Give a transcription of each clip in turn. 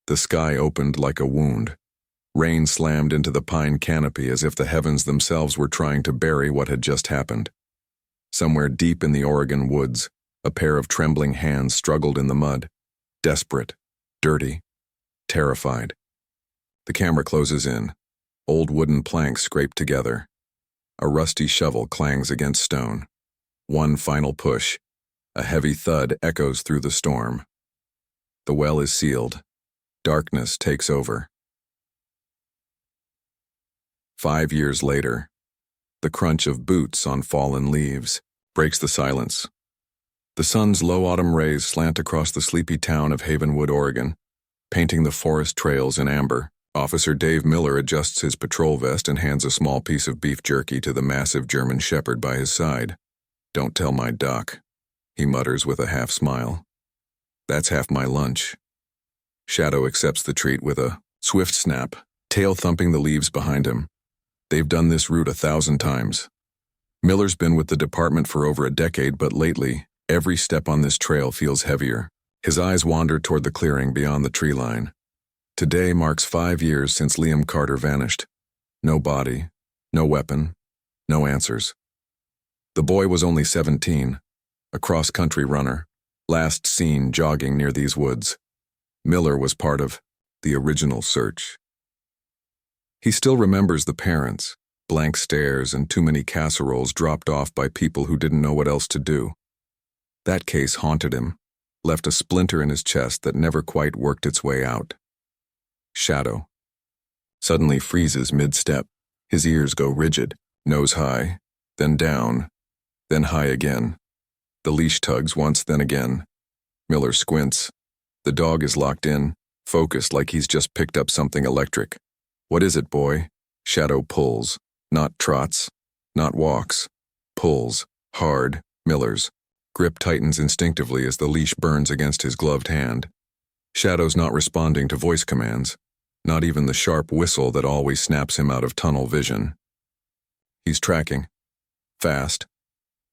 The sky opened like a wound. Rain slammed into the pine canopy as if the heavens themselves were trying to bury what had just happened. Somewhere deep in the Oregon woods, a pair of trembling hands struggled in the mud, desperate, dirty, terrified. The camera closes in. Old wooden planks scrape together. A rusty shovel clangs against stone. One final push. A heavy thud echoes through the storm. The well is sealed. Darkness takes over. 5 years later, the crunch of boots on fallen leaves breaks the silence. The sun's low autumn rays slant across the sleepy town of Havenwood, Oregon, painting the forest trails in amber. Officer Dave Miller adjusts his patrol vest and hands a small piece of beef jerky to the massive German shepherd by his side. "Don't tell my doc," he mutters with a half smile. "That's half my lunch." Shadow accepts the treat with a swift snap, tail thumping the leaves behind him. They've done this route 1,000 times. Miller's been with the department for over a decade, but lately, every step on this trail feels heavier. His eyes wander toward the clearing beyond the tree line. Today marks 5 years since Liam Carter vanished. No body, no weapon, no answers. The boy was only 17, a cross-country runner, last seen jogging near these woods. Miller was part of the original search. He still remembers the parents, blank stares and too many casseroles dropped off by people who didn't know what else to do. That case haunted him, left a splinter in his chest that never quite worked its way out. Shadow suddenly freezes mid-step. His ears go rigid, nose high, then down, then high again. The leash tugs once, then again. Miller squints. The dog is locked in, focused like he's just picked up something electric. "What is it, boy?" Shadow pulls, not trots, not walks. Pulls, hard, Miller's. Grip tightens instinctively as the leash burns against his gloved hand. Shadow's not responding to voice commands, not even the sharp whistle that always snaps him out of tunnel vision. He's tracking, fast,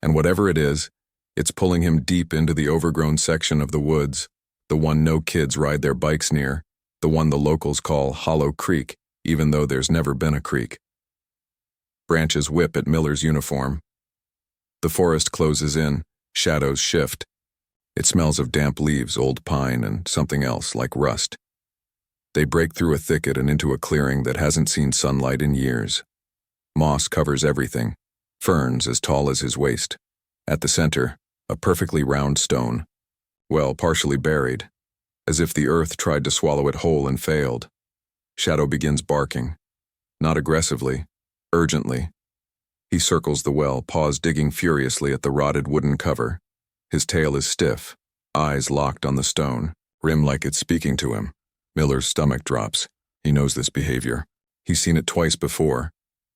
and whatever it is, it's pulling him deep into the overgrown section of the woods, the one no kids ride their bikes near, the one the locals call Hollow Creek, even though there's never been a creek. Branches whip at Miller's uniform. The forest closes in, shadows shift. It smells of damp leaves, old pine, and something else like rust. They break through a thicket and into a clearing that hasn't seen sunlight in years. Moss covers everything, ferns as tall as his waist. At the center, a perfectly round stone. Well, partially buried, as if the earth tried to swallow it whole and failed. Shadow begins barking. Not aggressively, urgently. He circles the well, paws digging furiously at the rotted wooden cover. His tail is stiff, eyes locked on the stone, rim like it's speaking to him. Miller's stomach drops. He knows this behavior. He's seen it twice before.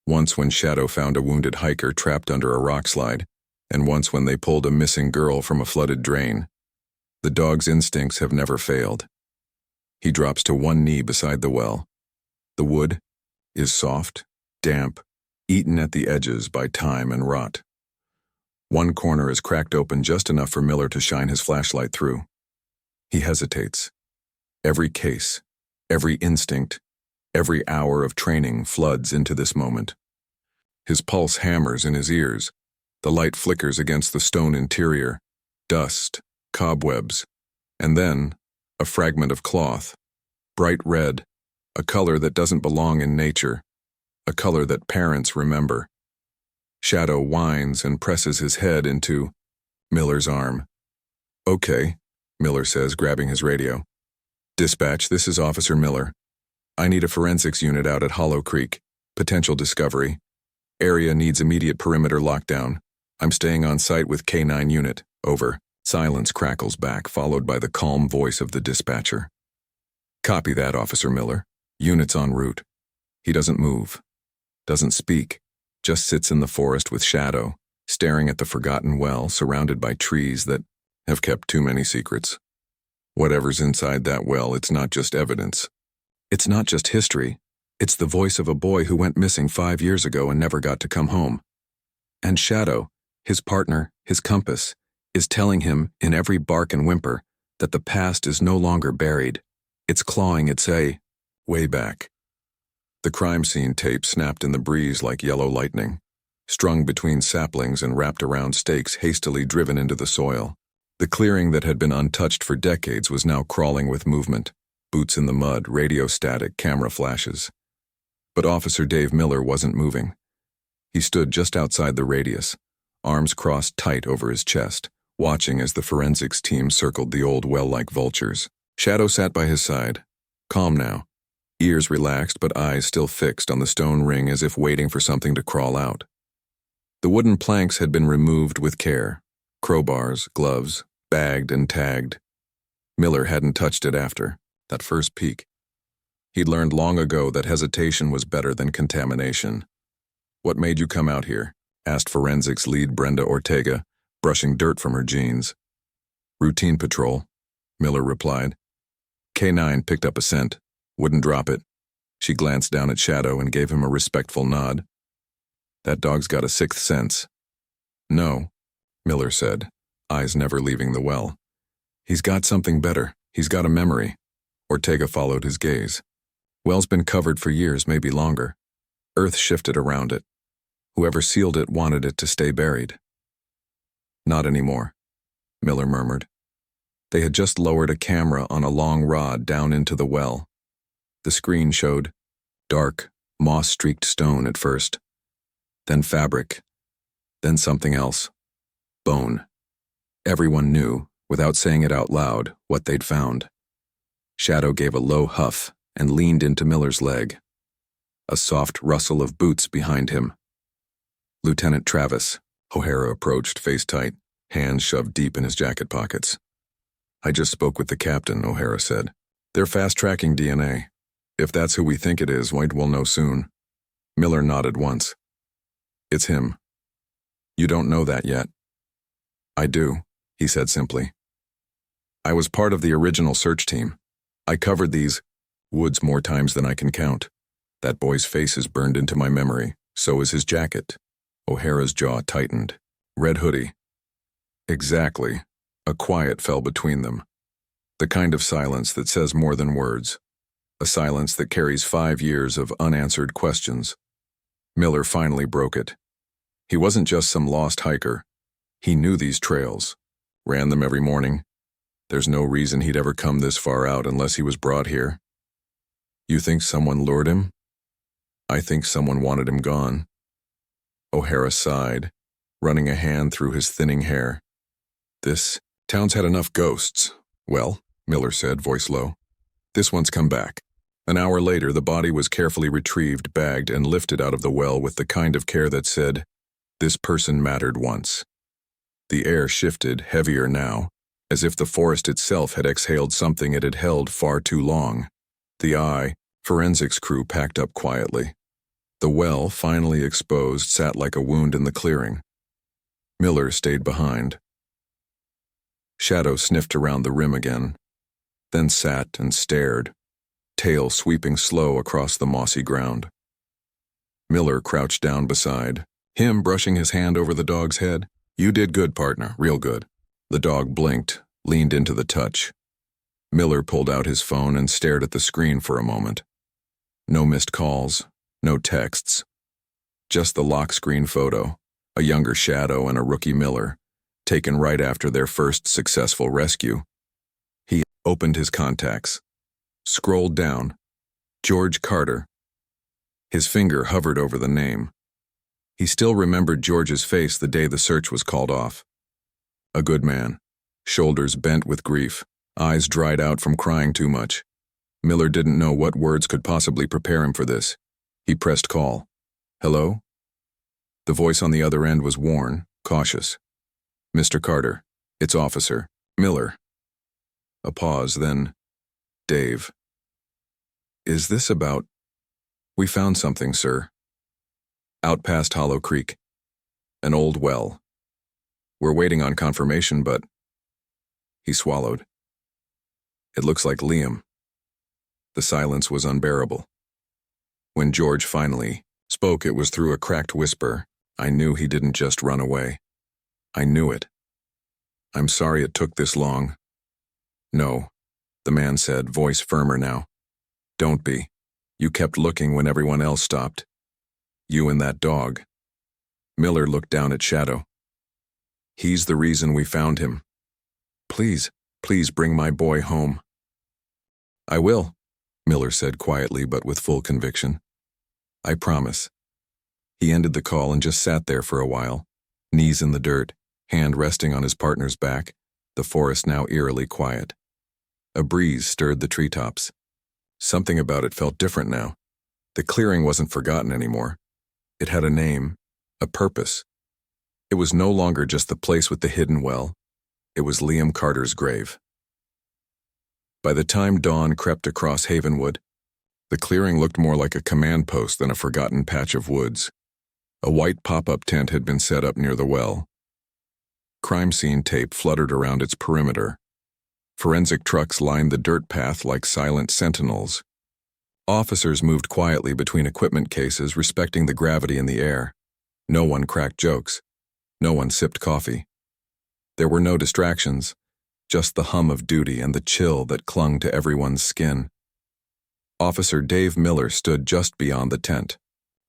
Once when Shadow found a wounded hiker trapped under a rock slide, and once when they pulled a missing girl from a flooded drain. The dog's instincts have never failed. He drops to one knee beside the well. The wood is soft, damp, eaten at the edges by time and rot. One corner is cracked open just enough for Miller to shine his flashlight through. He hesitates. Every case, every instinct, every hour of training floods into this moment. His pulse hammers in his ears. The light flickers against the stone interior. Dust, cobwebs, and then a fragment of cloth. Bright red, a color that doesn't belong in nature, a color that parents remember. Shadow whines and presses his head into Miller's arm. "Okay," Miller says, grabbing his radio. "Dispatch, this is Officer Miller. I need a forensics unit out at Hollow Creek. Potential discovery. Area needs immediate perimeter lockdown. I'm staying on site with K9 unit. Over." Silence crackles back, followed by the calm voice of the dispatcher. "Copy that, Officer Miller. Unit's en route." He doesn't move, doesn't speak, just sits in the forest with Shadow, staring at the forgotten well surrounded by trees that have kept too many secrets. Whatever's inside that well, it's not just evidence. It's not just history. It's the voice of a boy who went missing 5 years ago and never got to come home. And Shadow, his partner, his compass, is telling him in every bark and whimper that the past is no longer buried. It's clawing way back. The crime scene tape snapped in the breeze like yellow lightning, strung between saplings and wrapped around stakes hastily driven into the soil. The clearing that had been untouched for decades was now crawling with movement, boots in the mud, radio static, camera flashes. But Officer Dave Miller wasn't moving. He stood just outside the radius, arms crossed tight over his chest, watching as the forensics team circled the old well like vultures. Shadow sat by his side, calm now, ears relaxed but eyes still fixed on the stone ring as if waiting for something to crawl out. The wooden planks had been removed with care, crowbars, gloves, bagged and tagged. Miller hadn't touched it after that first peek. He'd learned long ago that hesitation was better than contamination. "What made you come out here?" asked forensics lead Brenda Ortega, brushing dirt from her jeans. "Routine patrol," Miller replied. K9 picked up a scent, wouldn't drop it. She glanced down at Shadow and gave him a respectful nod. "That dog's got a sixth sense." "No," Miller said, eyes never leaving the well. "He's got something better. He's got a memory." Ortega followed his gaze. "Well's been covered for years, maybe longer. Earth shifted around it. Whoever sealed it wanted it to stay buried." "Not anymore," Miller murmured. They had just lowered a camera on a long rod down into the well. The screen showed dark, moss-streaked stone at first, then fabric, then something else. Bone. Everyone knew, without saying it out loud, what they'd found. Shadow gave a low huff and leaned into Miller's leg. A soft rustle of boots behind him. "Lieutenant Travis," O'Hara approached, face tight, hands shoved deep in his jacket pockets. "I just spoke with the captain," O'Hara said. "They're fast-tracking DNA. If that's who we think it is, we'll know soon." Miller nodded once. "It's him." "You don't know that yet." "I do," he said simply. "I was part of the original search team. I covered these woods more times than I can count. That boy's face is burned into my memory. So is his jacket." O'Hara's jaw tightened. "Red hoodie." "Exactly." A quiet fell between them. The kind of silence that says more than words. A silence that carries 5 years of unanswered questions. Miller finally broke it. He wasn't just some lost hiker. He knew these trails. Ran them every morning. There's no reason he'd ever come this far out unless he was brought here. "You think someone lured him?" "I think someone wanted him gone." O'Hara sighed, running a hand through his thinning hair. "This town's had enough ghosts." "Well," Miller said, voice low, "this one's come back." An hour later, the body was carefully retrieved, bagged, and lifted out of the well with the kind of care that said, "This person mattered once." The air shifted, heavier now, as if the forest itself had exhaled something it had held far too long. The forensics crew packed up quietly. The well, finally exposed, sat like a wound in the clearing. Miller stayed behind. Shadow sniffed around the rim again, then sat and stared, tail sweeping slow across the mossy ground. Miller crouched down beside him, brushing his hand over the dog's head. "You did good, partner, real good." The dog blinked, leaned into the touch. Miller pulled out his phone and stared at the screen for a moment. No missed calls, no texts. Just the lock screen photo, a younger Shadow and a rookie Miller, taken right after their first successful rescue. He opened his contacts, scrolled down. George Carter. His finger hovered over the name. He still remembered George's face the day the search was called off. A good man, shoulders bent with grief, eyes dried out from crying too much. Miller didn't know what words could possibly prepare him for this. He pressed call. "Hello?" The voice on the other end was worn, cautious. "Mr. Carter, it's Officer Miller." A pause, then, "Dave. Is this about—" "We found something, sir. Out past Hollow Creek. An old well. We're waiting on confirmation, but—" He swallowed. "It looks like Liam." The silence was unbearable. When George finally spoke, it was through a cracked whisper. I knew he didn't just run away. I knew it. "I'm sorry it took this long." "No, the man said, voice firmer now. Don't be. You kept looking when everyone else stopped. You and that dog. Miller looked down at Shadow. He's the reason we found him. Please, please bring my boy home. I will, Miller said quietly but with full conviction. I promise. He ended the call and just sat there for a while, knees in the dirt, hand resting on his partner's back, the forest now eerily quiet. A breeze stirred the treetops. Something about it felt different now. The clearing wasn't forgotten anymore. It had a name, a purpose. It was no longer just the place with the hidden well. It was Liam Carter's grave. By the time dawn crept across Havenwood, the clearing looked more like a command post than a forgotten patch of woods. A white pop-up tent had been set up near the well. Crime scene tape fluttered around its perimeter. Forensic trucks lined the dirt path like silent sentinels. Officers moved quietly between equipment cases, respecting the gravity in the air. No one cracked jokes. No one sipped coffee. There were no distractions, just the hum of duty and the chill that clung to everyone's skin. Officer Dave Miller stood just beyond the tent,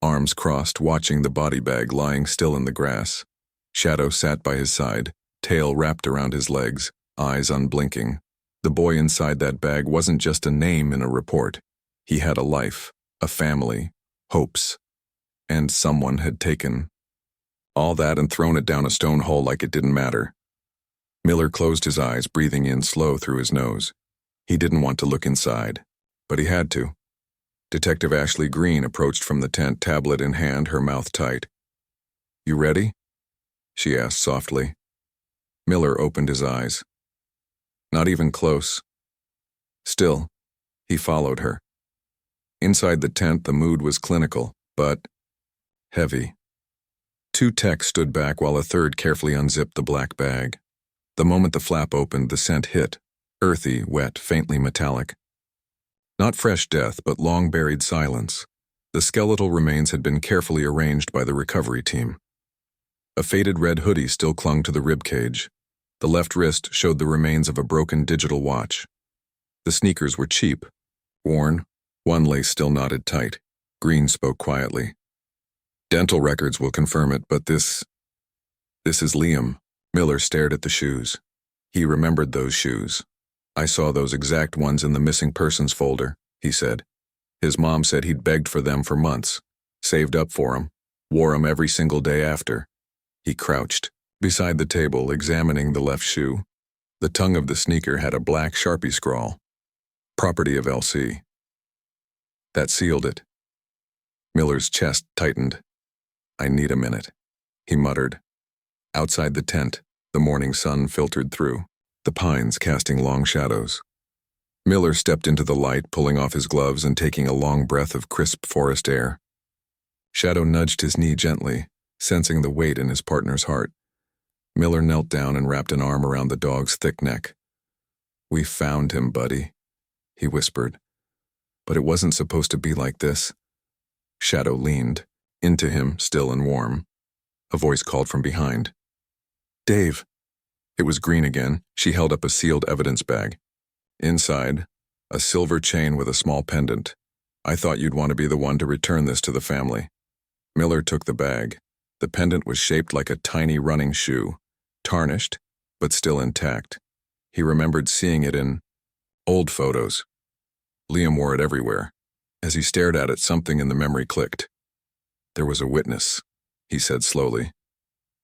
arms crossed, watching the body bag lying still in the grass. Shadow sat by his side, tail wrapped around his legs, eyes unblinking. The boy inside that bag wasn't just a name in a report. He had a life, a family, hopes, and someone had taken all that and thrown it down a stone hole like it didn't matter. Miller closed his eyes, breathing in slow through his nose. He didn't want to look inside, but he had to. Detective Ashley Green approached from the tent, tablet in hand, her mouth tight. You ready? She asked softly. Miller opened his eyes. Not even close. Still, he followed her. Inside the tent, the mood was clinical, but heavy. Two techs stood back while a third carefully unzipped the black bag. The moment the flap opened, the scent hit, earthy, wet, faintly metallic. Not fresh death, but long-buried silence. The skeletal remains had been carefully arranged by the recovery team. A faded red hoodie still clung to the ribcage. The left wrist showed the remains of a broken digital watch. The sneakers were cheap, worn, one lace still knotted tight. Green spoke quietly. Dental records will confirm it, but this is Liam. Miller stared at the shoes. He remembered those shoes. I saw those exact ones in the missing persons folder, he said. His mom said he'd begged for them for months, saved up for 'em, wore 'em every single day after. He crouched beside the table, examining the left shoe. The tongue of the sneaker had a black Sharpie scrawl. Property of LC. That sealed it. Miller's chest tightened. I need a minute, he muttered. Outside the tent, the morning sun filtered through, the pines casting long shadows. Miller stepped into the light, pulling off his gloves and taking a long breath of crisp forest air. Shadow nudged his knee gently, sensing the weight in his partner's heart. Miller knelt down and wrapped an arm around the dog's thick neck. We found him, buddy, he whispered. But it wasn't supposed to be like this. Shadow leaned into him, still and warm. A voice called from behind. Dave. It was Green again. She held up a sealed evidence bag. Inside, a silver chain with a small pendant. I thought you'd want to be the one to return this to the family. Miller took the bag. The pendant was shaped like a tiny running shoe, tarnished, but still intact. He remembered seeing it in old photos. Liam wore it everywhere. As he stared at it, something in the memory clicked. There was a witness, he said slowly.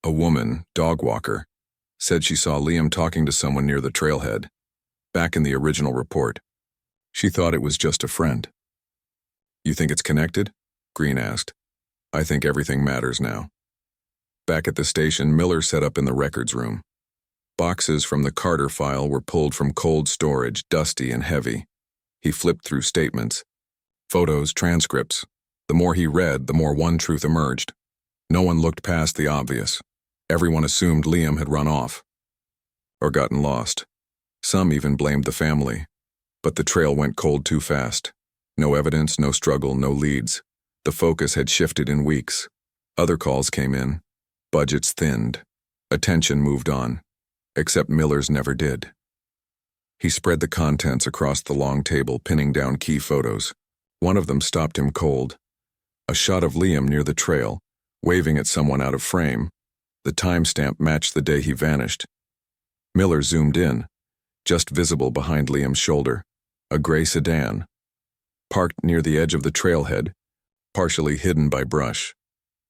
A woman, dog walker, said she saw Liam talking to someone near the trailhead, back in the original report. She thought it was just a friend. You think it's connected? Green asked. I think everything matters now. Back at the station, Miller set up in the records room. Boxes from the Carter file were pulled from cold storage, dusty and heavy. He flipped through statements, photos, transcripts. The more he read, the more one truth emerged. No one looked past the obvious. Everyone assumed Liam had run off or gotten lost. Some even blamed the family. But the trail went cold too fast. No evidence, no struggle, no leads. The focus had shifted in weeks. Other calls came in. Budgets thinned. Attention moved on. Except Miller's never did. He spread the contents across the long table, pinning down key photos. One of them stopped him cold. A shot of Liam near the trail, waving at someone out of frame. The timestamp matched the day he vanished. Miller zoomed in, just visible behind Liam's shoulder, a gray sedan, parked near the edge of the trailhead, partially hidden by brush.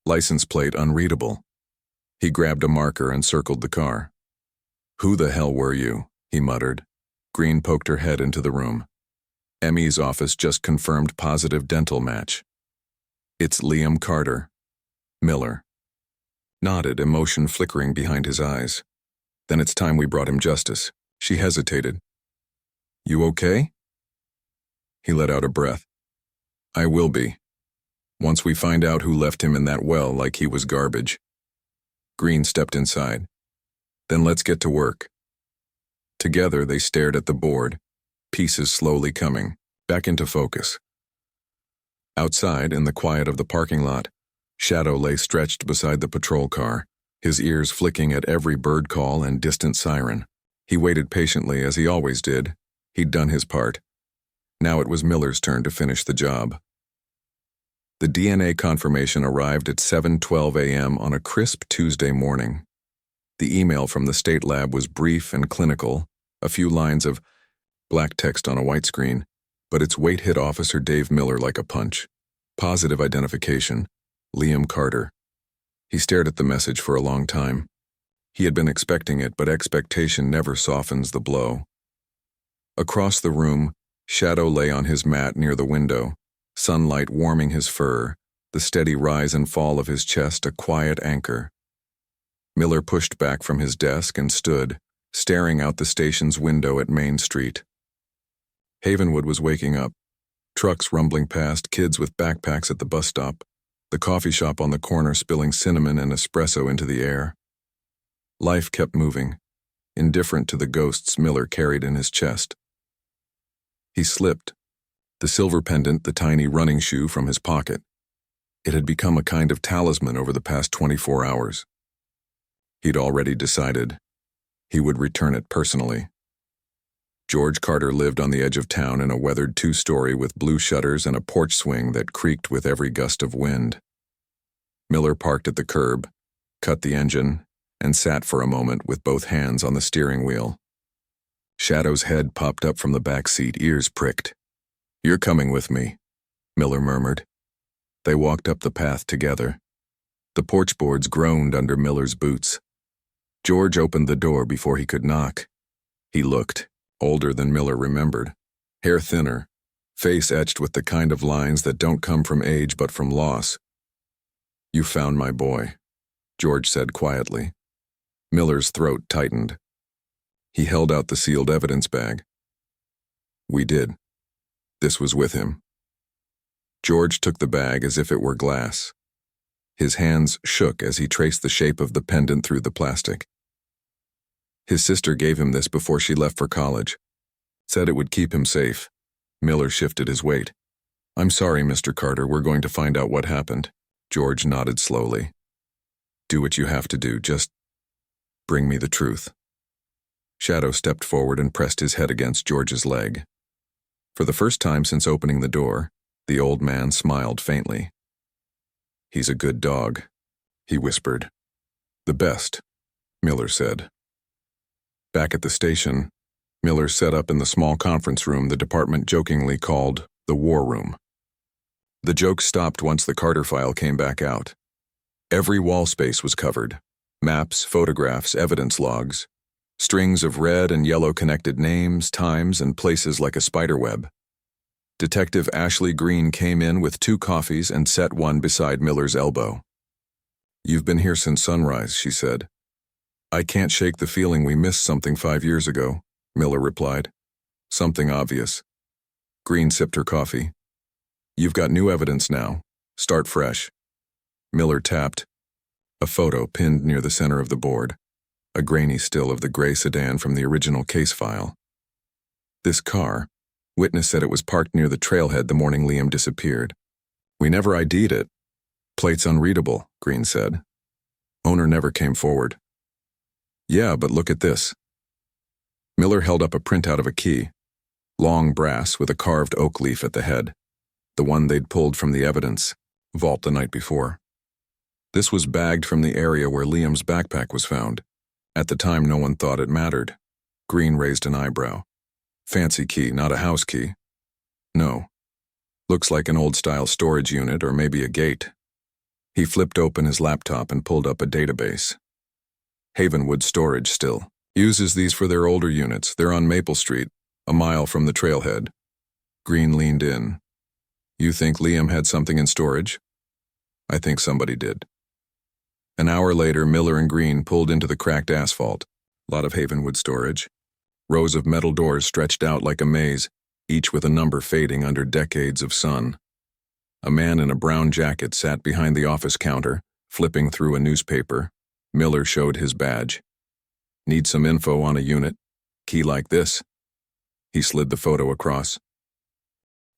License plate unreadable. He grabbed a marker and circled the car. "Who the hell were you?" he muttered. Green poked her head into the room. Emmy's office just confirmed positive dental match. "It's Liam Carter." Miller nodded, emotion flickering behind his eyes. "Then it's time we brought him justice." She hesitated. "You okay?" He let out a breath. "I will be. Once we find out who left him in that well like he was garbage." Green stepped inside. "Then let's get to work." Together they stared at the board, pieces slowly coming back into focus. Outside, in the quiet of the parking lot, Shadow lay stretched beside the patrol car, his ears flicking at every bird call and distant siren. He waited patiently, as he always did. He'd done his part. Now it was Miller's turn to finish the job. The DNA confirmation arrived at 7:12 a.m. on a crisp Tuesday morning. The email from the state lab was brief and clinical, a few lines of black text on a white screen, but its weight hit Officer Dave Miller like a punch. Positive identification, Liam Carter. He stared at the message for a long time. He had been expecting it, but expectation never softens the blow. Across the room, Shadow lay on his mat near the window, sunlight warming his fur, the steady rise and fall of his chest a quiet anchor. Miller pushed back from his desk and stood, staring out the station's window at Main Street. Havenwood was waking up. Trucks rumbling past, kids with backpacks at the bus stop, the coffee shop on the corner spilling cinnamon and espresso into the air. Life kept moving, indifferent to the ghosts Miller carried in his chest. He slipped, the silver pendant, the tiny running shoe, from his pocket. It had become a kind of talisman over the past 24 hours. He'd already decided he would return it personally. George Carter lived on the edge of town in a weathered two-story with blue shutters and a porch swing that creaked with every gust of wind. Miller parked at the curb, cut the engine, and sat for a moment with both hands on the steering wheel. Shadow's head popped up from the back seat, ears pricked. "You're coming with me," Miller murmured. They walked up the path together. The porch boards groaned under Miller's boots. George opened the door before he could knock. He looked older than Miller remembered, hair thinner, face etched with the kind of lines that don't come from age but from loss. "You found my boy," George said quietly. Miller's throat tightened. He held out the sealed evidence bag. "We did. This was with him." George took the bag as if it were glass. His hands shook as he traced the shape of the pendant through the plastic. His sister gave him this before she left for college. Said it would keep him safe. Miller shifted his weight. "I'm sorry, Mr. Carter, we're going to find out what happened." George nodded slowly. "Do what you have to do, just bring me the truth." Shadow stepped forward and pressed his head against George's leg. For the first time since opening the door, the old man smiled faintly. "He's a good dog," he whispered. "The best," Miller said. Back at the station, Miller set up in the small conference room the department jokingly called the War Room. The joke stopped once the Carter file came back out. Every wall space was covered. Maps, photographs, evidence logs. Strings of red and yellow connected names, times, and places like a spiderweb. Detective Ashley Green came in with 2 coffees and set one beside Miller's elbow. "You've been here since sunrise," she said. "I can't shake the feeling we missed something 5 years ago," Miller replied. "Something obvious." Green sipped her coffee. "You've got new evidence now. Start fresh." Miller tapped. A photo pinned near the center of the board. A grainy still of the gray sedan from the original case file. This car, witness said it was parked near the trailhead the morning Liam disappeared. "We never ID'd it. Plate's unreadable," Green said. "Owner never came forward." "Yeah, but look at this." Miller held up a printout of a key, long brass with a carved oak leaf at the head, the one they'd pulled from the evidence vault the night before. This was bagged from the area where Liam's backpack was found. At the time, no one thought it mattered. Green raised an eyebrow. Fancy key, not a house key. No. Looks like an old-style storage unit or maybe a gate. He flipped open his laptop and pulled up a database. Havenwood Storage still. Uses these for their older units. They're on Maple Street, a mile from the trailhead. Green leaned in. You think Liam had something in storage? I think somebody did. An hour later, Miller and Green pulled into the cracked asphalt. Lot of Havenwood Storage. Rows of metal doors stretched out like a maze, each with a number fading under decades of sun. A man in a brown jacket sat behind the office counter, flipping through a newspaper. Miller showed his badge. Need some info on a unit? Key like this. He slid the photo across.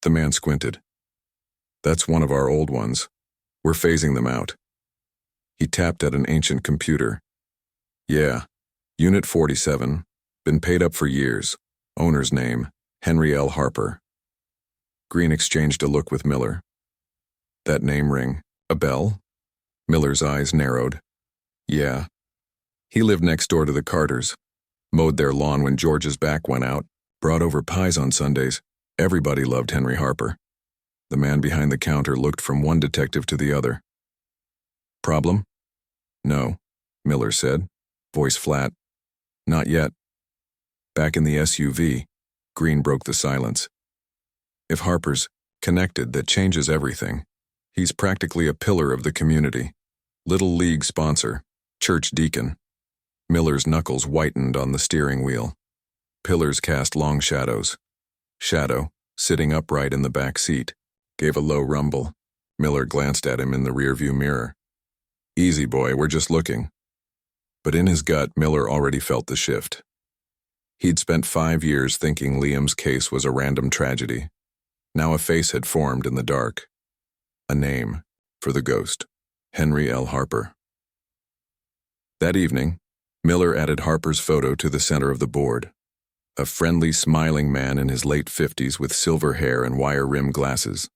The man squinted. That's one of our old ones. We're phasing them out. He tapped at an ancient computer. Yeah, Unit 47. Been paid up for years. Owner's name, Henry L. Harper. Green exchanged a look with Miller. That name ring a bell? Miller's eyes narrowed. Yeah. He lived next door to the Carters. Mowed their lawn when George's back went out. Brought over pies on Sundays. Everybody loved Henry Harper. The man behind the counter looked from one detective to the other. Problem? No, Miller said, voice flat. Not yet. Back in the SUV, Green broke the silence. If Harper's connected, that changes everything. He's practically a pillar of the community. Little league sponsor, church deacon. Miller's knuckles whitened on the steering wheel. Pillars cast long shadows. Shadow, sitting upright in the back seat, gave a low rumble. Miller glanced at him in the rearview mirror. Easy, boy, we're just looking. But in his gut, Miller already felt the shift. He'd spent 5 years thinking Liam's case was a random tragedy. Now a face had formed in the dark. A name for the ghost, Henry L. Harper. That evening, Miller added Harper's photo to the center of the board. A friendly, smiling man in his late 50s with silver hair and wire-rimmed glasses.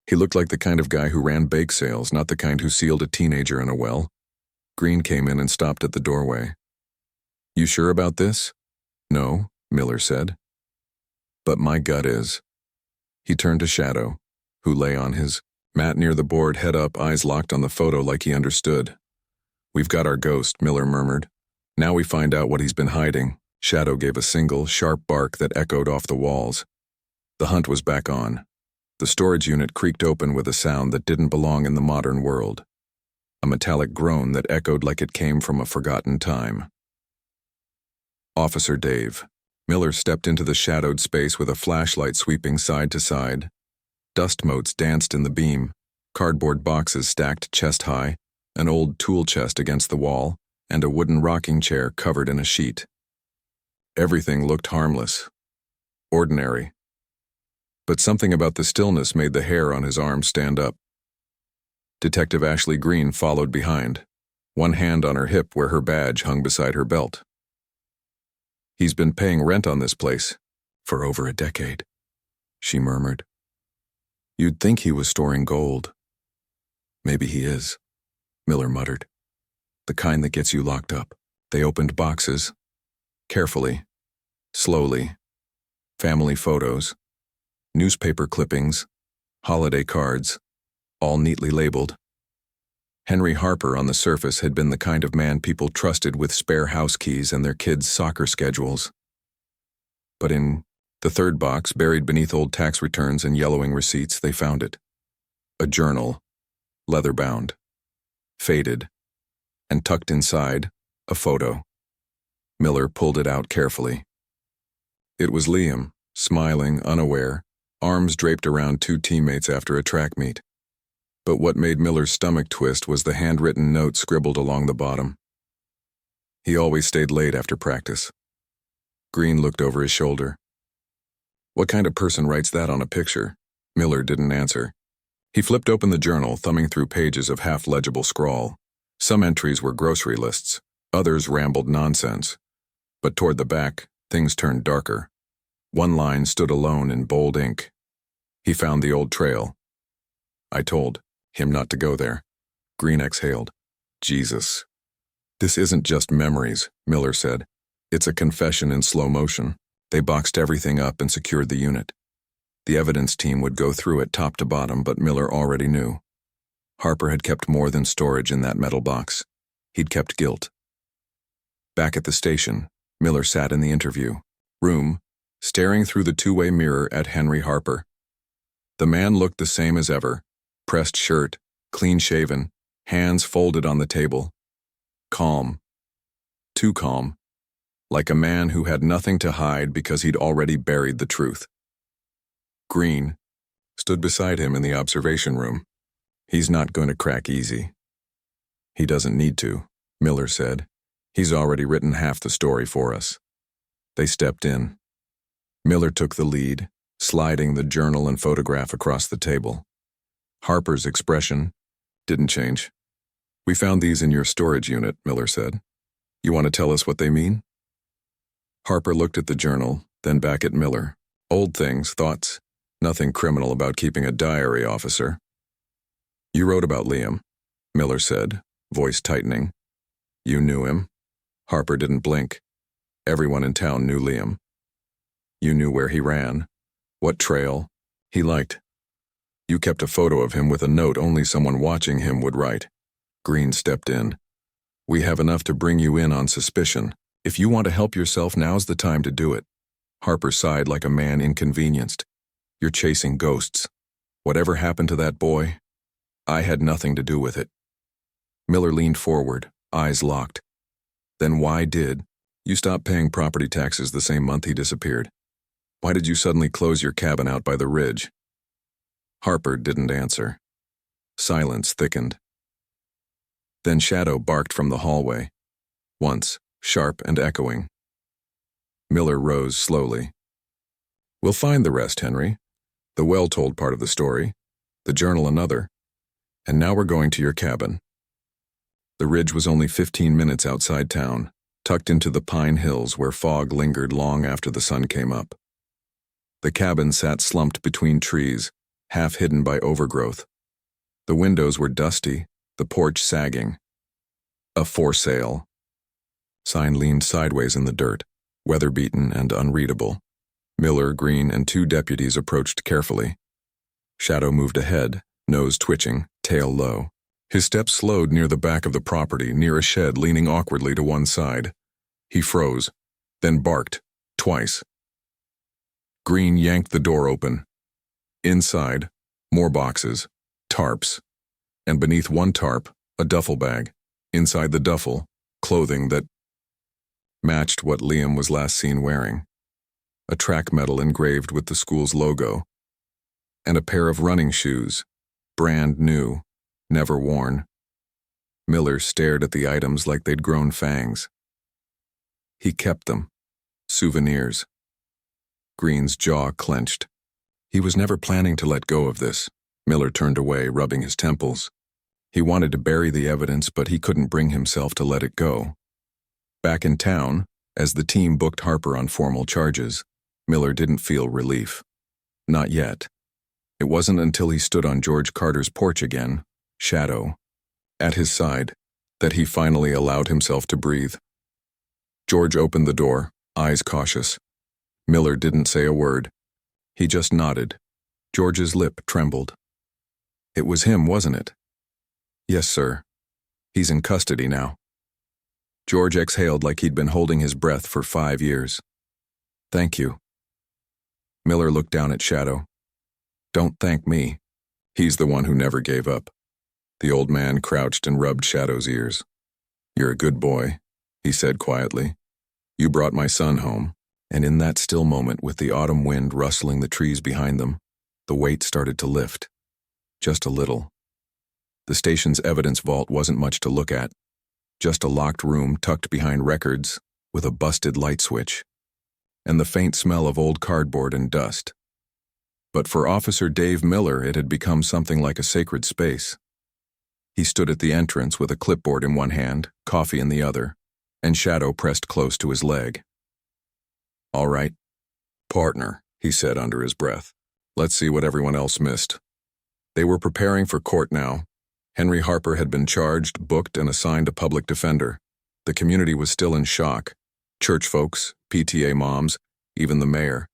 He looked like the kind of guy who ran bake sales, not the kind who sealed a teenager in a well. Green came in and stopped at the doorway. You sure about this? No, Miller said. But my gut is. He turned to Shadow, who lay on his mat near the board, head up, eyes locked on the photo like he understood. We've got our ghost, Miller murmured. Now we find out what he's been hiding. Shadow gave a single, sharp bark that echoed off the walls. The hunt was back on. The storage unit creaked open with a sound that didn't belong in the modern world. A metallic groan that echoed like it came from a forgotten time. Officer Dave. Miller stepped into the shadowed space with a flashlight sweeping side to side. Dust motes danced in the beam, cardboard boxes stacked chest high, an old tool chest against the wall, and a wooden rocking chair covered in a sheet. Everything looked harmless. Ordinary. But something about the stillness made the hair on his arm stand up. Detective Ashley Green followed behind, one hand on her hip where her badge hung beside her belt. He's been paying rent on this place for over a decade, she murmured. You'd think he was storing gold. Maybe he is, Miller muttered. The kind that gets you locked up. They opened boxes. Carefully. Slowly. Family photos. Newspaper clippings. Holiday cards. All neatly labeled. Henry Harper on the surface had been the kind of man people trusted with spare house keys and their kids' soccer schedules. But in the third box, buried beneath old tax returns and yellowing receipts, they found it. A journal, leather-bound, faded, and tucked inside, a photo. Miller pulled it out carefully. It was Liam, smiling, unaware, arms draped around 2 teammates after a track meet. But what made Miller's stomach twist was the handwritten note scribbled along the bottom. He always stayed late after practice. Green looked over his shoulder. What kind of person writes that on a picture? Miller didn't answer. He flipped open the journal, thumbing through pages of half-legible scrawl. Some entries were grocery lists, others rambled nonsense. But toward the back, Things turned darker. One line stood alone in bold ink. He found the old trail. I told him not to go there. Green exhaled. Jesus. This isn't just memories, Miller said. It's a confession in slow motion. They boxed everything up and secured the unit. The evidence team would go through it top to bottom, but Miller already knew. Harper had kept more than storage in that metal box. He'd kept guilt. Back at the station, Miller sat in the interview room, staring through the two-way mirror at Henry Harper. The man looked the same as ever, pressed shirt, clean-shaven, hands folded on the table. Calm. Too calm. Like a man who had nothing to hide because he'd already buried the truth. Green stood beside him in the observation room. He's not going to crack easy. He doesn't need to, Miller said. He's already written half the story for us. They stepped in. Miller took the lead, sliding the journal and photograph across the table. Harper's expression didn't change. We found these in your storage unit, Miller said. You want to tell us what they mean? Harper looked at the journal, then back at Miller. Old things, thoughts. Nothing criminal about keeping a diary, officer. You wrote about Liam, Miller said, voice tightening. You knew him. Harper didn't blink. Everyone in town knew Liam. You knew where he ran, what trail he liked. You kept a photo of him with a note only someone watching him would write. Green stepped in. We have enough to bring you in on suspicion. If you want to help yourself, now's the time to do it. Harper sighed like a man inconvenienced. You're chasing ghosts. Whatever happened to that boy? I had nothing to do with it. Miller leaned forward, eyes locked. Then why did you stop paying property taxes the same month he disappeared? Why did you suddenly close your cabin out by the ridge? Harper didn't answer. Silence thickened. Then Shadow barked from the hallway. Once, sharp and echoing. Miller rose slowly. We'll find the rest, Henry. The well-told part of the story. The journal another. And now we're going to your cabin. The ridge was only 15 minutes outside town, tucked into the pine hills where fog lingered long after the sun came up. The cabin sat slumped between trees, half hidden by overgrowth. The windows were dusty, the porch sagging. A for sale sign leaned sideways in the dirt, weather-beaten and unreadable. Miller, Green, and two deputies approached carefully. Shadow moved ahead, nose twitching, tail low. His steps slowed near the back of the property, near a shed leaning awkwardly to one side. He froze, then barked, twice. Green yanked the door open. Inside, more boxes, tarps, and beneath one tarp, a duffel bag. Inside the duffel, clothing that matched what Liam was last seen wearing. A track medal engraved with the school's logo, and a pair of running shoes, brand new, never worn. Miller stared at the items like they'd grown fangs. He kept them. Souvenirs. Green's jaw clenched. He was never planning to let go of this. Miller turned away, rubbing his temples. He wanted to bury the evidence, but he couldn't bring himself to let it go. Back in town, as the team booked Harper on formal charges, Miller didn't feel relief. Not yet. It wasn't until he stood on George Carter's porch again, Shadow, at his side, that he finally allowed himself to breathe. George opened the door, eyes cautious. Miller didn't say a word. He just nodded. George's lip trembled. It was him, wasn't it? Yes, sir. He's in custody now. George exhaled like he'd been holding his breath for 5 years. Thank you. Miller looked down at Shadow. Don't thank me. He's the one who never gave up. The old man crouched and rubbed Shadow's ears. You're a good boy, he said quietly. You brought my son home. And in that still moment, with the autumn wind rustling the trees behind them, the weight started to lift. Just a little. The station's evidence vault wasn't much to look at. Just a locked room tucked behind records with a busted light switch, and the faint smell of old cardboard and dust. But for Officer Dave Miller, it had become something like a sacred space. He stood at the entrance with a clipboard in one hand, coffee in the other, and Shadow pressed close to his leg. All right, partner, he said under his breath. Let's see what everyone else missed. They were preparing for court now. Henry Harper had been charged, booked, and assigned a public defender. The community was still in shock. Church folks, PTA moms, even the mayor.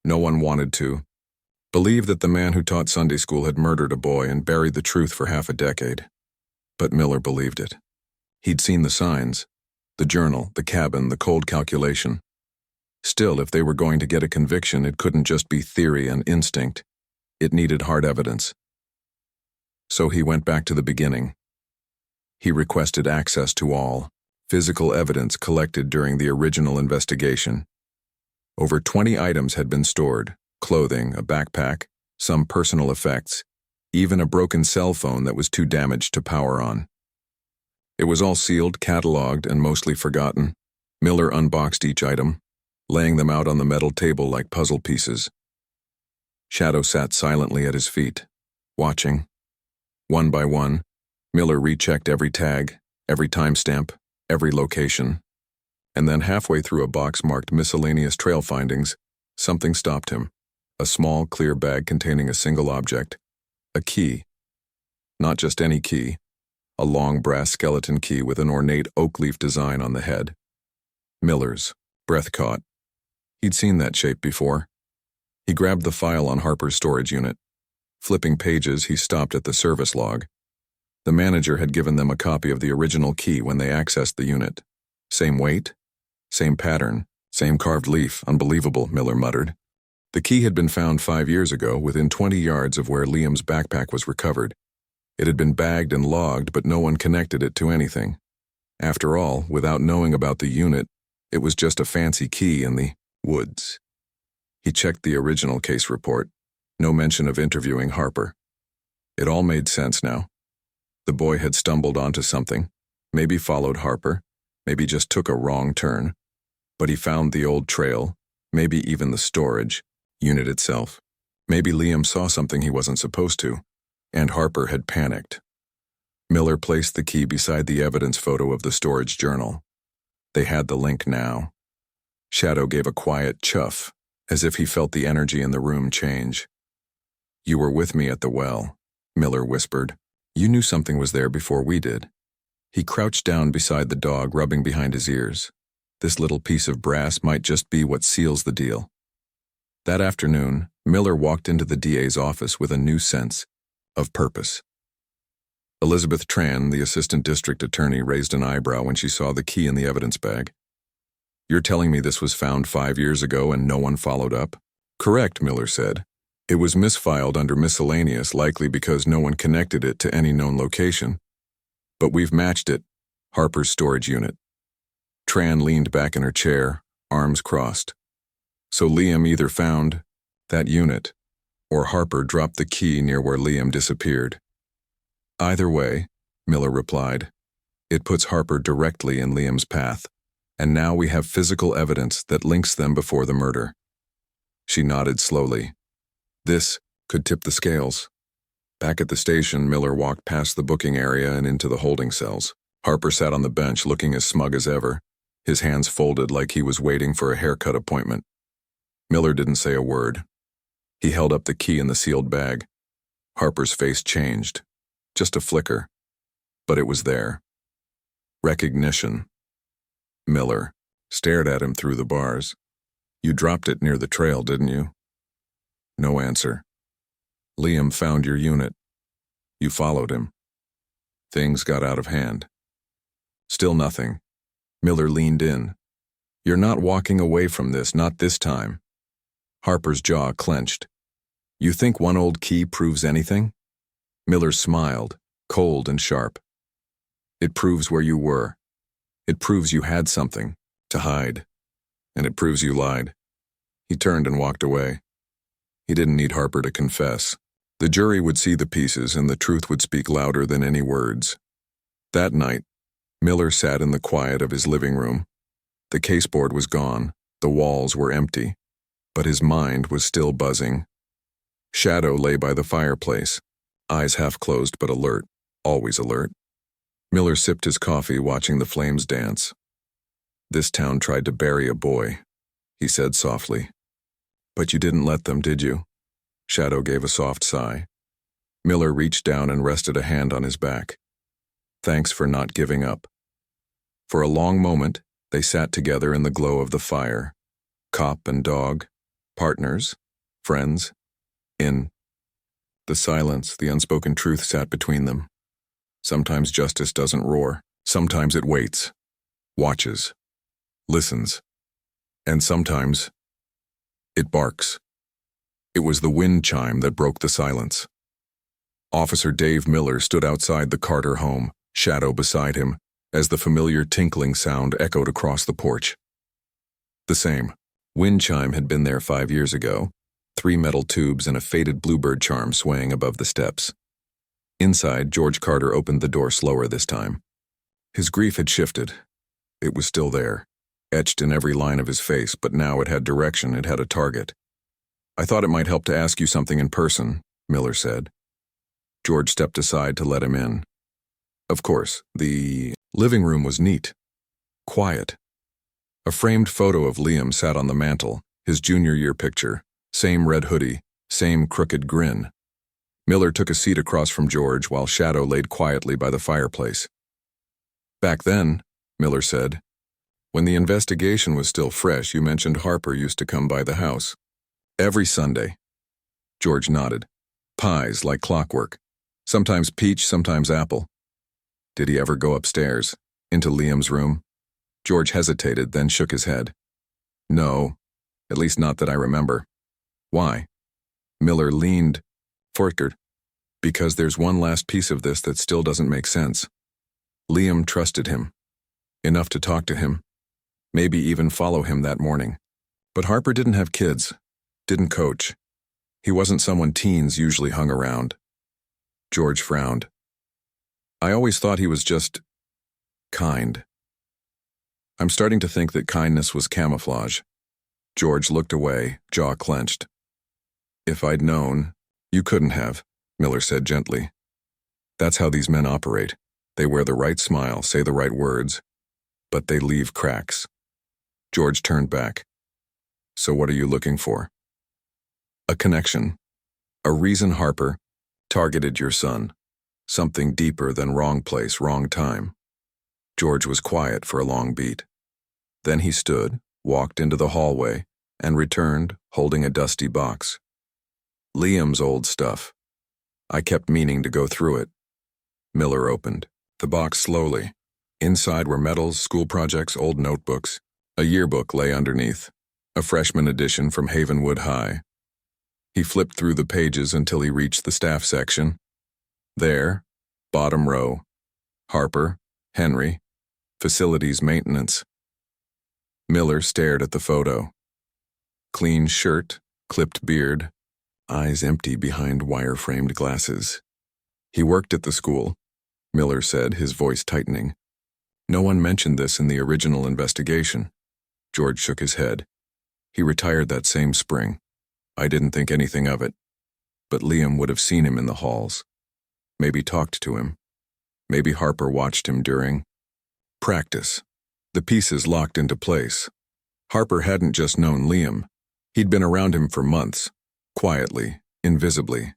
No one wanted to believe that the man who taught Sunday school had murdered a boy and buried the truth for half a decade. But Miller believed it. He'd seen the signs, the journal, the cabin, the cold calculation. Still, if they were going to get a conviction, it couldn't just be theory and instinct. It needed hard evidence. So he went back to the beginning. He requested access to all physical evidence collected during the original investigation. Over 20 items had been stored: clothing, a backpack, some personal effects, even a broken cell phone that was too damaged to power on. It was all sealed, cataloged, and mostly forgotten. Miller unboxed each item, laying them out on the metal table like puzzle pieces. Shadow sat silently at his feet, watching. One by one, Miller rechecked every tag, every timestamp, every location. And then halfway through a box marked miscellaneous trail findings, something stopped him. A small, clear bag containing a single object. A key. Not just any key. A long brass skeleton key with an ornate oak leaf design on the head. Miller's. Breath caught. He'd seen that shape before. He grabbed the file on Harper's storage unit. Flipping pages, he stopped at the service log. The manager had given them a copy of the original key when they accessed the unit. Same weight, same pattern, same carved leaf. Unbelievable, Miller muttered. The key had been found 5 years ago, within 20 yards of where Liam's backpack was recovered. It had been bagged and logged, but no one connected it to anything. After all, without knowing about the unit, it was just a fancy key in the woods. He checked the original case report. No mention of interviewing Harper. It all made sense now. The boy had stumbled onto something, maybe followed Harper, maybe just took a wrong turn. But he found the old trail, maybe even the storage unit itself. Maybe Liam saw something he wasn't supposed to, and Harper had panicked. Miller placed the key beside the evidence photo of the storage journal. They had the link now. Shadow gave a quiet chuff, as if he felt the energy in the room change. You were with me at the well, Miller whispered. You knew something was there before we did. He crouched down beside the dog, rubbing behind his ears. This little piece of brass might just be what seals the deal. That afternoon, Miller walked into the DA's office with a new sense of purpose. Elizabeth Tran, the assistant district attorney, raised an eyebrow when she saw the key in the evidence bag. You're telling me this was found 5 years ago and no one followed up? Correct, Miller said. It was misfiled under miscellaneous, likely because no one connected it to any known location. But we've matched it. Harper's storage unit. Tran leaned back in her chair, arms crossed. So Liam either found that unit, or Harper dropped the key near where Liam disappeared. Either way, Miller replied, it puts Harper directly in Liam's path, and now we have physical evidence that links them before the murder. She nodded slowly. This could tip the scales. Back at the station, Miller walked past the booking area and into the holding cells. Harper sat on the bench looking as smug as ever, his hands folded like he was waiting for a haircut appointment. Miller didn't say a word. He held up the key in the sealed bag. Harper's face changed. Just a flicker. But it was there. Recognition. Miller stared at him through the bars. You dropped it near the trail, didn't you? No answer. Liam found your unit. You followed him. Things got out of hand. Still nothing. Miller leaned in. You're not walking away from this, not this time. Harper's jaw clenched. You think one old key proves anything? Miller smiled, cold and sharp. It proves where you were. It proves you had something to hide. And it proves you lied. He turned and walked away. He didn't need Harper to confess. The jury would see the pieces and the truth would speak louder than any words. That night, Miller sat in the quiet of his living room. The caseboard was gone, the walls were empty, but his mind was still buzzing. Shadow lay by the fireplace, eyes half closed but alert, always alert. Miller sipped his coffee, watching the flames dance. This town tried to bury a boy. he said softly. But you didn't let them, did you? Shadow gave a soft sigh. Miller reached down and rested a hand on his back. Thanks for not giving up. For a long moment, they sat together in the glow of the fire. Cop and dog, partners, friends. In the silence, the unspoken truth sat between them. Sometimes justice doesn't roar. Sometimes it waits, watches, listens. And sometimes it barks. It was the wind chime that broke the silence. Officer Dave Miller stood outside the Carter home, Shadow beside him, as the familiar tinkling sound echoed across the porch. The same. Wind chime had been there 5 years ago, 3 metal tubes and a faded bluebird charm swaying above the steps. Inside, George Carter opened the door slower this time. His grief had shifted. It was still there, etched in every line of his face, but now it had direction, it had a target. I thought it might help to ask you something in person, Miller said. George stepped aside to let him in. Of course, the living room was neat, quiet. A framed photo of Liam sat on the mantel, his junior year picture, same red hoodie, same crooked grin. Miller took a seat across from George while Shadow laid quietly by the fireplace. Back then, Miller said, when the investigation was still fresh, you mentioned Harper used to come by the house. Every Sunday. George nodded. Pies like clockwork. Sometimes peach, sometimes apple. Did he ever go upstairs, into Liam's room? George hesitated, then shook his head. No, at least not that I remember. Why? Miller leaned forward. Because there's one last piece of this that still doesn't make sense. Liam trusted him. Enough to talk to him. Maybe even follow him that morning. But Harper didn't have kids. Didn't coach. He wasn't someone teens usually hung around. George frowned. I always thought he was just kind. I'm starting to think that kindness was camouflage. George looked away, jaw clenched. If I'd known, you couldn't have, Miller said gently. That's how these men operate. They wear the right smile, say the right words, but they leave cracks. George turned back. So what are you looking for? A connection. A reason Harper targeted your son. Something deeper than wrong place, wrong time. George was quiet for a long beat. Then he stood, walked into the hallway, and returned, holding a dusty box. Liam's old stuff. I kept meaning to go through it. Miller opened the box slowly. Inside were medals, school projects, old notebooks. A yearbook lay underneath, a freshman edition from Havenwood High. He flipped through the pages until he reached the staff section. There, bottom row, Harper, Henry, facilities maintenance. Miller stared at the photo. Clean shirt, clipped beard, eyes empty behind wire-framed glasses. He worked at the school, Miller said, his voice tightening. No one mentioned this in the original investigation. George shook his head. He retired that same spring. I didn't think anything of it. But Liam would have seen him in the halls. Maybe talked to him. Maybe Harper watched him during practice. The pieces locked into place. Harper hadn't just known Liam. He'd been around him for months, quietly, invisibly,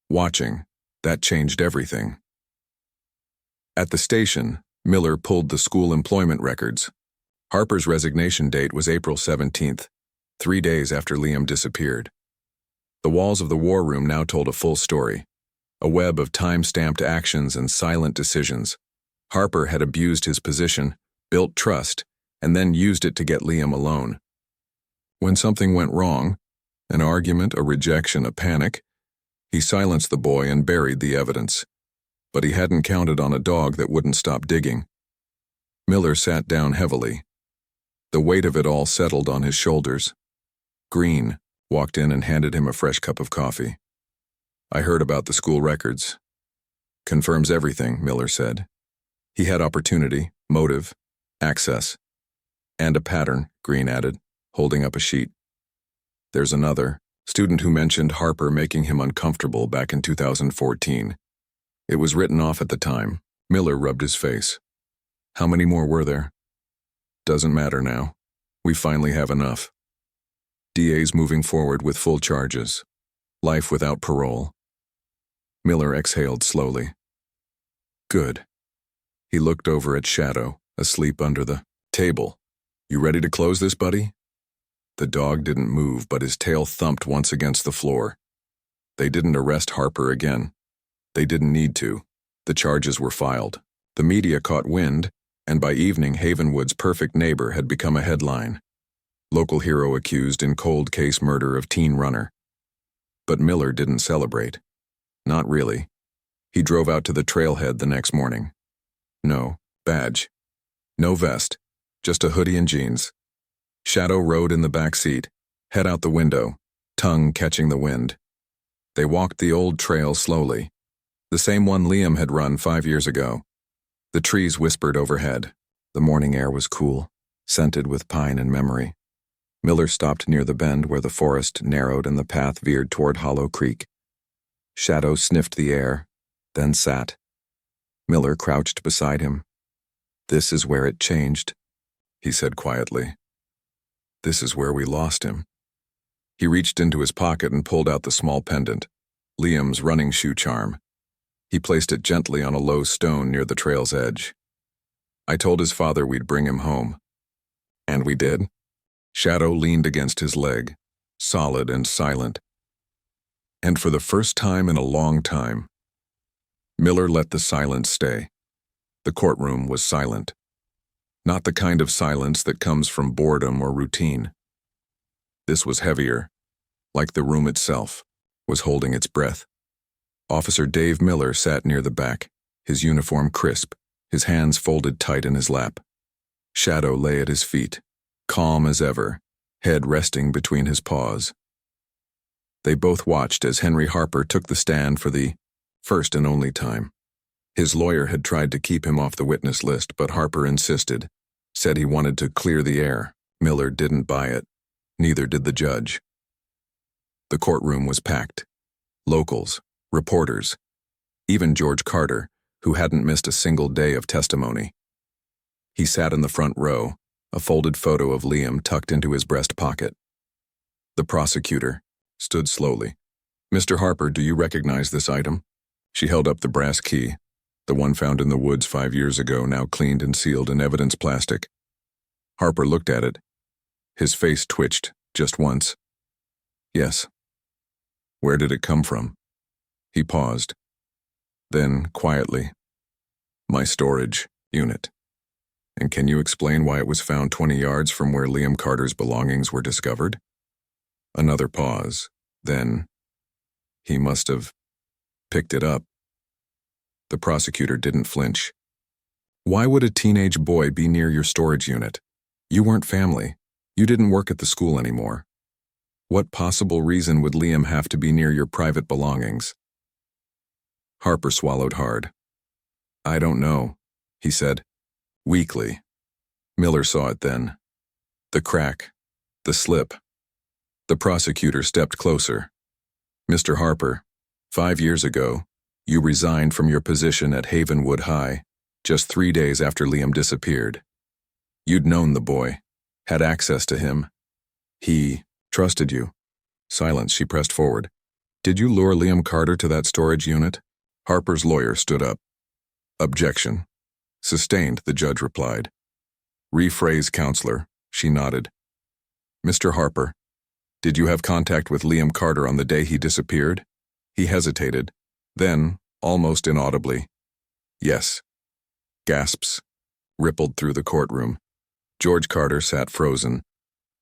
watching. That changed everything. At the station, Miller pulled the school employment records. Harper's resignation date was April 17th, 3 days after Liam disappeared. The walls of the war room now told a full story, a web of time-stamped actions and silent decisions. Harper had abused his position, built trust, and then used it to get Liam alone. When something went wrong, an argument, a rejection, a panic, he silenced the boy and buried the evidence. But he hadn't counted on a dog that wouldn't stop digging. Miller sat down heavily. The weight of it all settled on his shoulders. Green walked in and handed him a fresh cup of coffee. I heard about the school records. Confirms everything, Miller said. He had opportunity, motive, access. And a pattern, Green added, holding up a sheet. There's another, student who mentioned Harper making him uncomfortable back in 2014. It was written off at the time. Miller rubbed his face. How many more were there? Doesn't matter now. We finally have enough. DA's moving forward with full charges. Life without parole. Miller exhaled slowly. Good. He looked over at Shadow, asleep under the table. You ready to close this, buddy? The dog didn't move, but his tail thumped once against the floor. They didn't arrest Harper again. They didn't need to. The charges were filed. The media caught wind, and by evening Havenwood's perfect neighbor had become a headline. Local hero accused in cold case murder of teen runner. But Miller didn't celebrate. Not really. He drove out to the trailhead the next morning. No badge. No vest. Just a hoodie and jeans. Shadow rode in the back seat, head out the window, tongue catching the wind. They walked the old trail slowly, the same one Liam had run 5 years ago. The trees whispered overhead. The morning air was cool, scented with pine and memory. Miller stopped near the bend where the forest narrowed and the path veered toward Hollow Creek. Shadow sniffed the air, then sat. Miller crouched beside him. This is where it changed, he said quietly. This is where we lost him. He reached into his pocket and pulled out the small pendant, Liam's running shoe charm. He placed it gently on a low stone near the trail's edge. I told his father we'd bring him home. And we did. Shadow leaned against his leg, solid and silent. And for the first time in a long time, Miller let the silence stay. The courtroom was silent. Not the kind of silence that comes from boredom or routine. This was heavier, like the room itself was holding its breath. Officer Dave Miller sat near the back, his uniform crisp, his hands folded tight in his lap. Shadow lay at his feet, calm as ever, head resting between his paws. They both watched as Henry Harper took the stand for the first and only time. His lawyer had tried to keep him off the witness list, but Harper insisted, said he wanted to clear the air. Miller didn't buy it. Neither did the judge. The courtroom was packed. Locals, reporters, even George Carter, who hadn't missed a single day of testimony. He sat in the front row, a folded photo of Liam tucked into his breast pocket. The prosecutor stood slowly. Mr. Harper, do you recognize this item? She held up the brass key, the one found in the woods 5 years ago, now cleaned and sealed in evidence plastic. Harper looked at it. His face twitched just once. Yes. Where did it come from? He paused. Then, quietly, my storage unit. And can you explain why it was found 20 yards from where Liam Carter's belongings were discovered? Another pause. Then, he must have picked it up. The prosecutor didn't flinch. Why would a teenage boy be near your storage unit? You weren't family. You didn't work at the school anymore. What possible reason would Liam have to be near your private belongings? Harper swallowed hard. I don't know, he said, weakly. Miller saw it then. The crack, the slip. The prosecutor stepped closer. Mr. Harper, 5 years ago, you resigned from your position at Havenwood High, just 3 days after Liam disappeared. You'd known the boy, had access to him. He trusted you. Silence, she pressed forward. Did you lure Liam Carter to that storage unit? Harper's lawyer stood up. Objection. Sustained, the judge replied. Rephrase, counselor, she nodded. Mr. Harper, did you have contact with Liam Carter on the day he disappeared? He hesitated. Then, almost inaudibly, yes. Gasps rippled through the courtroom. George Carter sat frozen.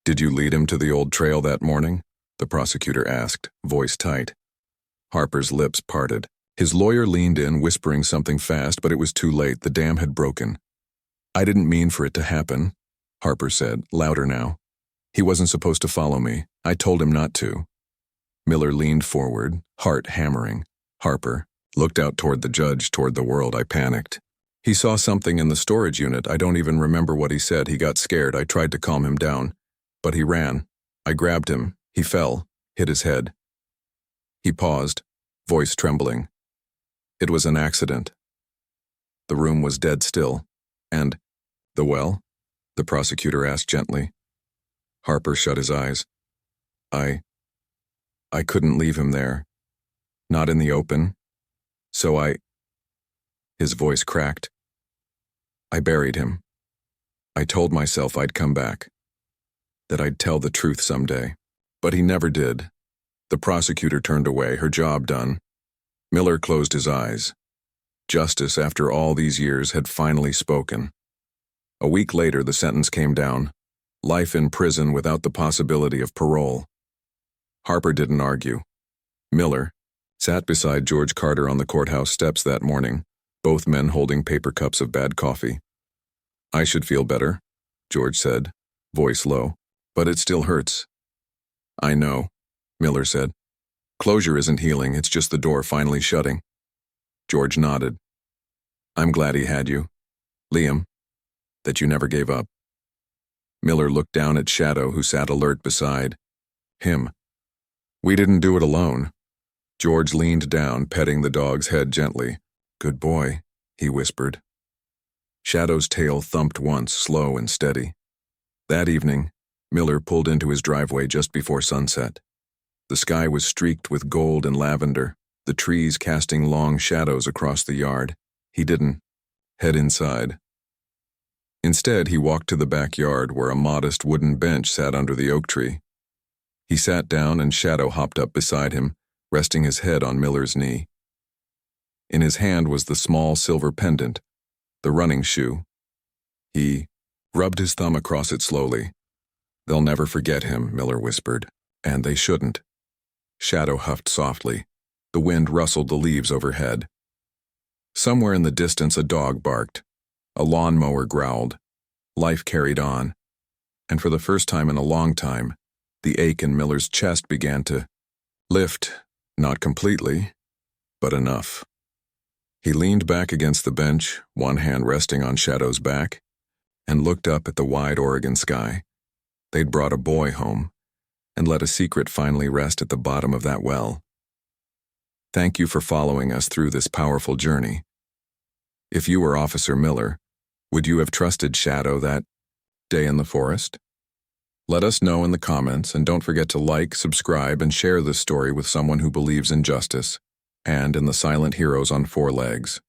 Did you lead him to the old trail that morning? The prosecutor asked, voice tight. Harper's lips parted. His lawyer leaned in, whispering something fast, but it was too late. The dam had broken. I didn't mean for it to happen, Harper said, louder now. He wasn't supposed to follow me. I told him not to. Miller leaned forward, heart hammering. Harper looked out toward the judge, toward the world. I panicked. He saw something in the storage unit. I don't even remember what he said. He got scared. I tried to calm him down. But he ran. I grabbed him. He fell, hit his head. He paused, voice trembling. It was an accident. The room was dead still. And, the well? The prosecutor asked gently. Harper shut his eyes. I couldn't leave him there. Not in the open. So his voice cracked. I buried him. I told myself I'd come back, that I'd tell the truth someday. But he never did. The prosecutor turned away, her job done. Miller closed his eyes. Justice, after all these years, had finally spoken. A week later, the sentence came down. Life in prison without the possibility of parole. Harper didn't argue. Miller sat beside George Carter on the courthouse steps that morning, both men holding paper cups of bad coffee. I should feel better, George said, voice low, but it still hurts. I know, Miller said. Closure isn't healing, it's just the door finally shutting. George nodded. I'm glad he had you, Liam, that you never gave up. Miller looked down at Shadow, who sat alert beside him. We didn't do it alone. George leaned down, petting the dog's head gently. Good boy, he whispered. Shadow's tail thumped once, slow and steady. That evening, Miller pulled into his driveway just before sunset. The sky was streaked with gold and lavender, the trees casting long shadows across the yard. He didn't head inside. Instead, he walked to the backyard where a modest wooden bench sat under the oak tree. He sat down and Shadow hopped up beside him, resting his head on Miller's knee. In his hand was the small silver pendant, the running shoe. He rubbed his thumb across it slowly. They'll never forget him, Miller whispered, and they shouldn't. Shadow huffed softly. The wind rustled the leaves overhead. Somewhere in the distance a dog barked. A lawnmower growled. Life carried on. And for the first time in a long time, the ache in Miller's chest began to lift, not completely, but enough. He leaned back against the bench, one hand resting on Shadow's back, and looked up at the wide Oregon sky. They'd brought a boy home, and let a secret finally rest at the bottom of that well. Thank you for following us through this powerful journey. If you were Officer Miller, would you have trusted Shadow that day in the forest? Let us know in the comments, and don't forget to like, subscribe, and share this story with someone who believes in justice and in the silent heroes on four legs.